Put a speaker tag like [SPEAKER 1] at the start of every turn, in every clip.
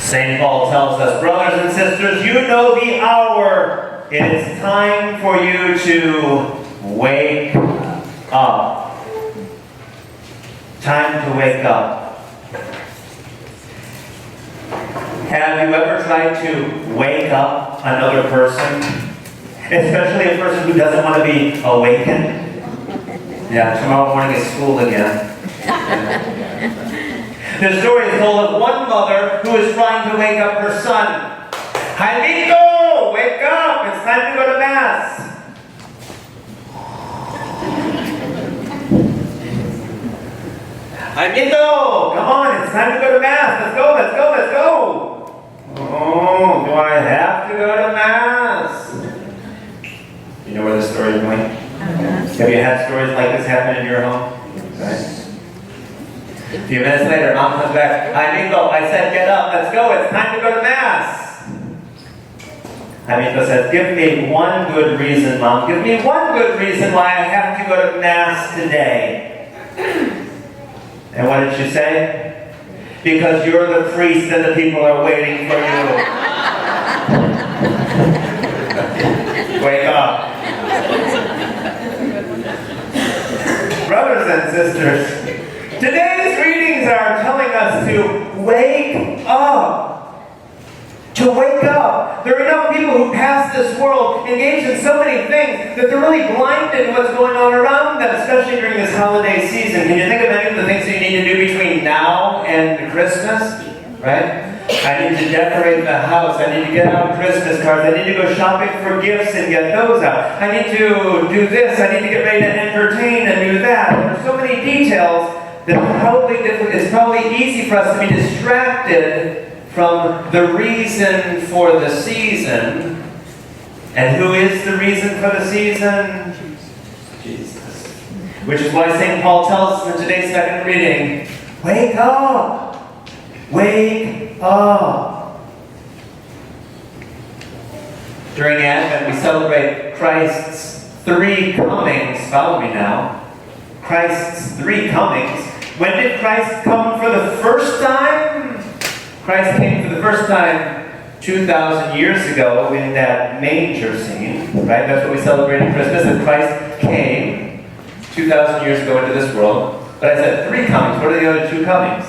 [SPEAKER 1] St. Paul tells us, brothers and sisters, you know the hour. It is time for you to wake up. Time to wake up. Have you ever tried to wake up another person? Especially a person who doesn't want to be awakened? Yeah, tomorrow morning is school again. The story is told of one mother who is trying to wake up her son. Jaimito, wake up! It's time to go to Mass. Jaimito, come on, it's time to go to Mass. Let's go, let's go, let's go. Oh, do I have to go to Mass? You know where this story is going? Have you had stories like this happen in your home? Right? A few minutes later, Mom comes back. Jaimito, I said get up, let's go, it's time to go to Mass. Jaimito says, give me one good reason, Mom. Give me one good reason why I have to go to Mass today. And what did she say? Because you're the priest and the people are waiting for you. Wake up. Brothers and sisters, today's readings are telling us to wake up. To wake up. There are enough people who pass this world engaged in so many things that they're really blinded to what's going on around them, especially during this holiday season. Can you think of any of the things that you need to do between now and Christmas? Right? I need to decorate the house. I need to get out Christmas cards. I need to go shopping for gifts and get those out. I need to do this. I need to get ready to entertain and do that. There are so many details that it's probably easy for us to be distracted from the reason for the season. And who is the reason for the season? Jesus. Which is why St. Paul tells us in today's second reading, wake up! Wake up! During Advent, we celebrate Christ's three comings. Follow me now. Christ's three comings. When did Christ come for the first time? Christ came for the first time 2,000 years ago in that manger scene, right? That's what we celebrate at Christmas, that Christ came 2,000 years ago into this world. But I said three comings. What are the other two comings?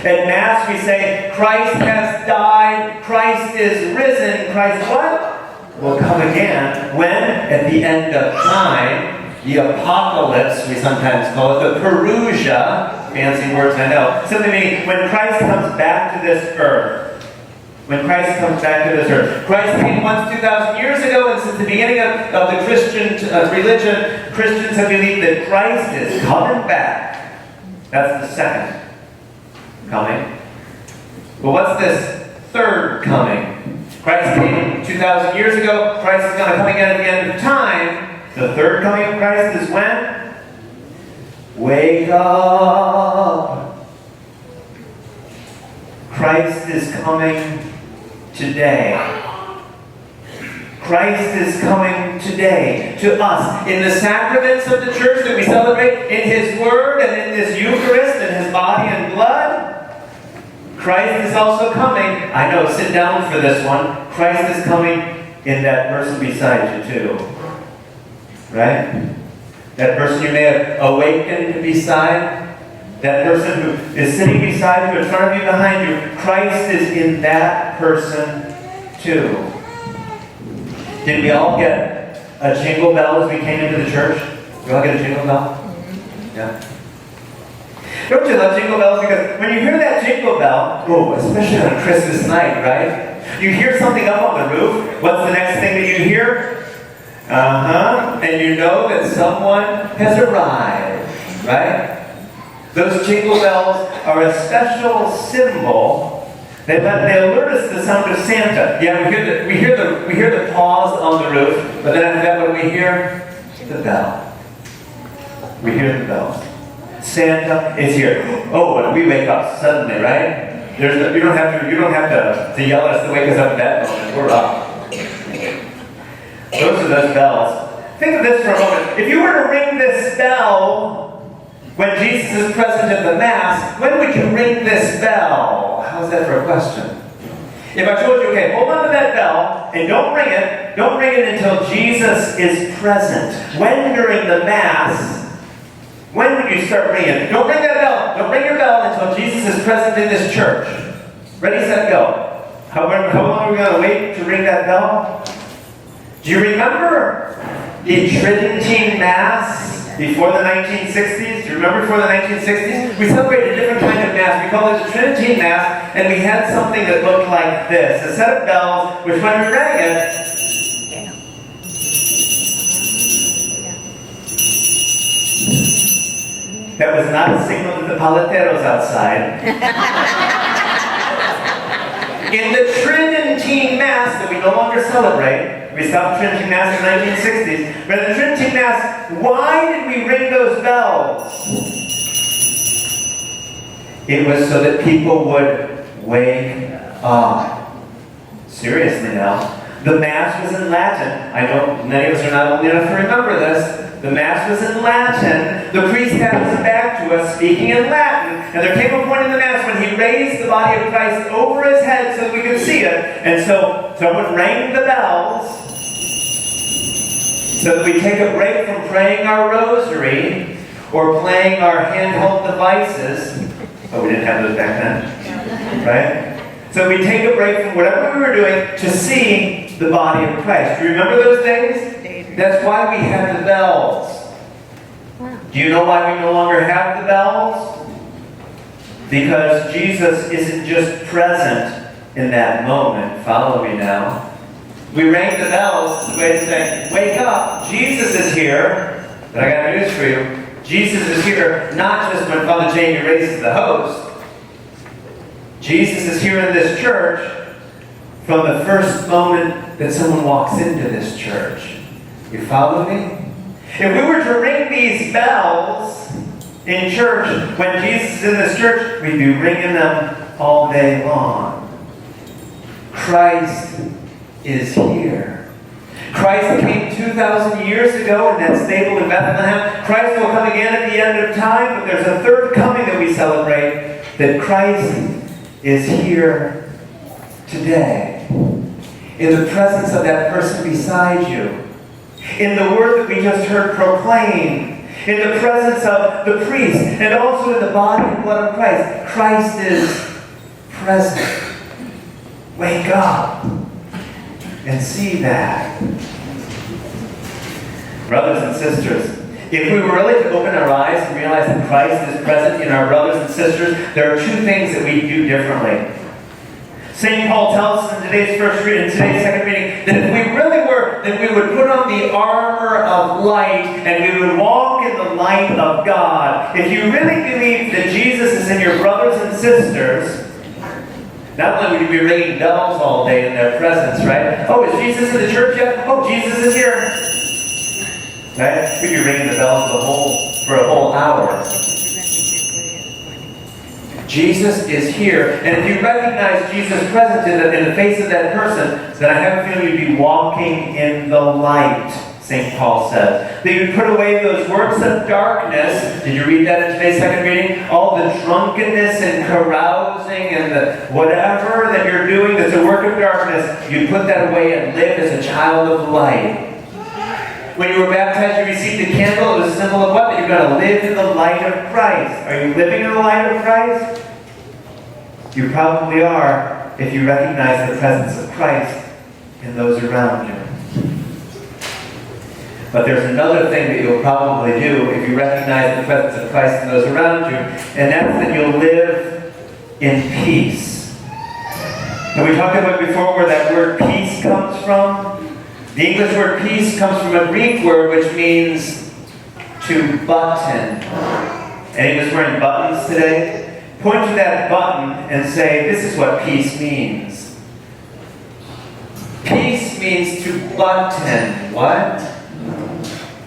[SPEAKER 1] At Mass we say, Christ has died, Christ is risen, Christ what? Will come again. When? At the end of time. The apocalypse, we sometimes call it, the Perusia, fancy words I know, simply meaning when Christ comes back to this earth. When Christ comes back to this earth. Christ came once 2,000 years ago, and since the beginning of the Christian religion, Christians have believed that Christ is coming back. That's the second coming. But what's this third coming? Christ came 2,000 years ago, Christ is going to come again at the end of time. The third coming of Christ is when? Wake up! Christ is coming today. Christ is coming today to us in the sacraments of the church that we celebrate, in His Word and in this Eucharist and His body and blood. Christ is also coming. I know, sit down for this one. Christ is coming in that person beside you too. Right? That person you may have awakened beside, that person who is sitting beside you, in front of you, behind you, Christ is in that person too. Did we all get a jingle bell as we came into the church? Did we all get a jingle bell? Yeah. Don't you love jingle bells? Because when you hear that jingle bell, oh, especially on Christmas night, right? You hear something up on the roof. What's the next thing that you hear? And you know that someone has arrived, right? Those jingle bells are a special symbol. They alert us to the sound of Santa. Yeah, we hear the pause on the roof, but then after that, what do we hear? The bell. We hear the bells. Santa is here. Oh, and we wake up suddenly, right? You don't have to yell at us to wake us up at that moment. We're up. Those are those bells. Think of this for a moment. If you were to ring this bell when Jesus is present at the Mass, when would you ring this bell? how's that for a question? If I told you, okay, hold on to that bell and don't ring it until Jesus is present. When during the Mass, when would you start ringing? Don't ring that bell. Don't ring your bell until Jesus is present in this church. Ready, set, go. How long are we going to wait to ring that bell? Do you remember the Tridentine Mass before the 1960s? Do you remember before the 1960s? We celebrated a different kind of Mass. We called it the Tridentine Mass, and we had something that looked like this. A set of bells, which when we rang it, that was not a signal to the paleteros outside. In the Tridentine Mass that we no longer celebrate, we stopped Trinity Mass in the 1960s. But in the Trinity Mass, why did we ring those bells? It was so that people would wake up. Seriously now. The Mass was in Latin. I know many of us are not old enough to remember this. The Mass was in Latin. The priest had us back to us speaking in Latin. And there came a point in the Mass when he raised the body of Christ over his head so that we could see it. And so someone rang the bells so that we take a break from praying our rosary or playing our handheld devices. Oh, we didn't have those back then, right? So we take a break from whatever we were doing to see the body of Christ. Do you remember those days? That's why we have the bells. Do you know why we no longer have the bells? Because Jesus isn't just present in that moment. Follow me now. We rang the bells as a way to say, wake up, Jesus is here. But I got news for you. Jesus is here not just when Father Jayme raises the host. Jesus is here in this church from the first moment that someone walks into this church. You follow me? If we were to ring these bells in church when Jesus is in this church, we'd be ringing them all day long. Christ is here. Christ came 2,000 years ago in that stable in Bethlehem. Christ will come again at the end of time, but there's a third coming that we celebrate, that Christ is here today. In the presence of that person beside you. In the word that we just heard proclaimed. In the presence of the priest. And also in the body and blood of Christ. Christ is present. Wake up and see that. Brothers and sisters, if we were really to open our eyes and realize that Christ is present in our brothers and sisters, there are two things that we do differently. St. Paul tells us in today's first reading, in today's second reading, that if we really were, then we would put on the armor of light and we would walk in the light of God. If you really believe that Jesus is in your brothers and sisters, not only would you be ringing bells all day in their presence, right? Oh, is Jesus in the church yet? Oh, Jesus is here. Right? We'd be ringing the bells for a whole hour. Jesus is here. And if you recognize Jesus present in the face of that person, then I have a feeling you'd be walking in the light, St. Paul says. That you'd put away those works of darkness. Did you read that in today's second reading? All the drunkenness and carousing and the whatever that you're doing that's a work of darkness, you'd put that away and live as a child of light. When you were baptized, you received the candle. It was a symbol of what? That you're going to live in the light of Christ. Are you living in the light of Christ? You probably are if you recognize the presence of Christ in those around you. But there's another thing that you'll probably do if you recognize the presence of Christ in those around you, and that's that you'll live in peace. And we talked about before where that word peace comes from. The English word peace comes from a Greek word which means to button. Anyone wearing buttons today? Point to that button and say, this is what peace means. Peace means to button. What?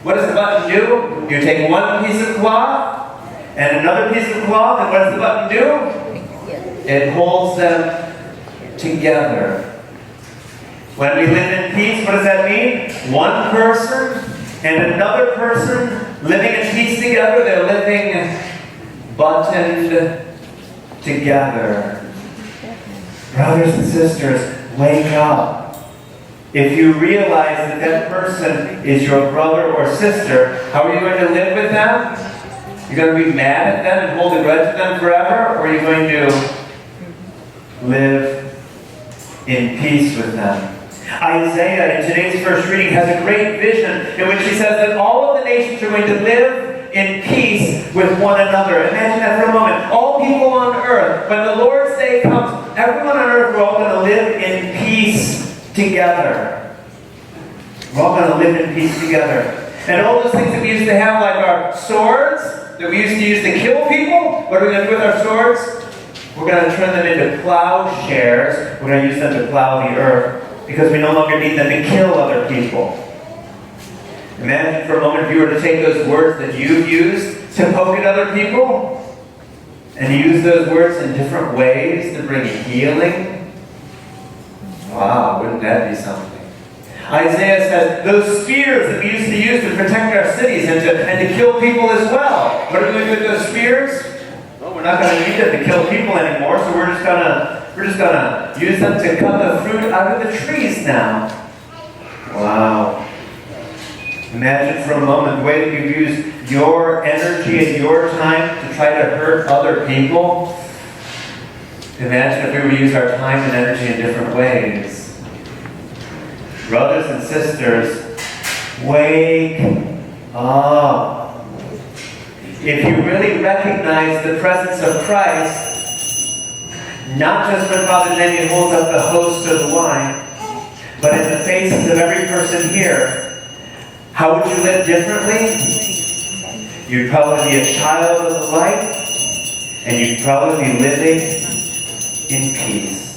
[SPEAKER 1] What does the button do? You take one piece of cloth and another piece of cloth, and what does the button do? It holds them together. When we live in peace, what does that mean? One person and another person living in peace together, they're living buttoned together. Brothers and sisters, wake up. If you realize that that person is your brother or sister, how are you going to live with them? You're going to be mad at them and hold a grudge at them forever? Or are you going to live in peace with them? Isaiah, in today's first reading, has a great vision in which he says that all of the nations are going to live in peace with one another. Imagine that for a moment. All people on earth, when the Lord's day comes, everyone on earth, we're all going to live in peace together. We're all going to live in peace together. And all those things that we used to have, like our swords, that we used to use to kill people, what are we going to do with our swords? We're going to turn them into plowshares. We're going to use them to plow the earth, because we no longer need them to kill other people. Imagine for a moment if you were to take those words that you've used to poke at other people and use those words in different ways to bring healing. Wow, wouldn't that be something? Isaiah says those spears that we used to use to protect our cities and to kill people as well. What are we going to do with those spears? Well, we're not going to need them to kill people anymore, so we're just gonna use them to cut the fruit out of the trees now. Wow. Imagine for a moment the way that you use your energy and your time to try to hurt other people. Imagine if we were to use our time and energy in different ways. Brothers and sisters, wake up. If you really recognize the presence of Christ, not just when Father Jayme holds up the host of the wine, but in the faces of every person here, how would you live differently? You'd probably be a child of the light, and you'd probably be living in peace.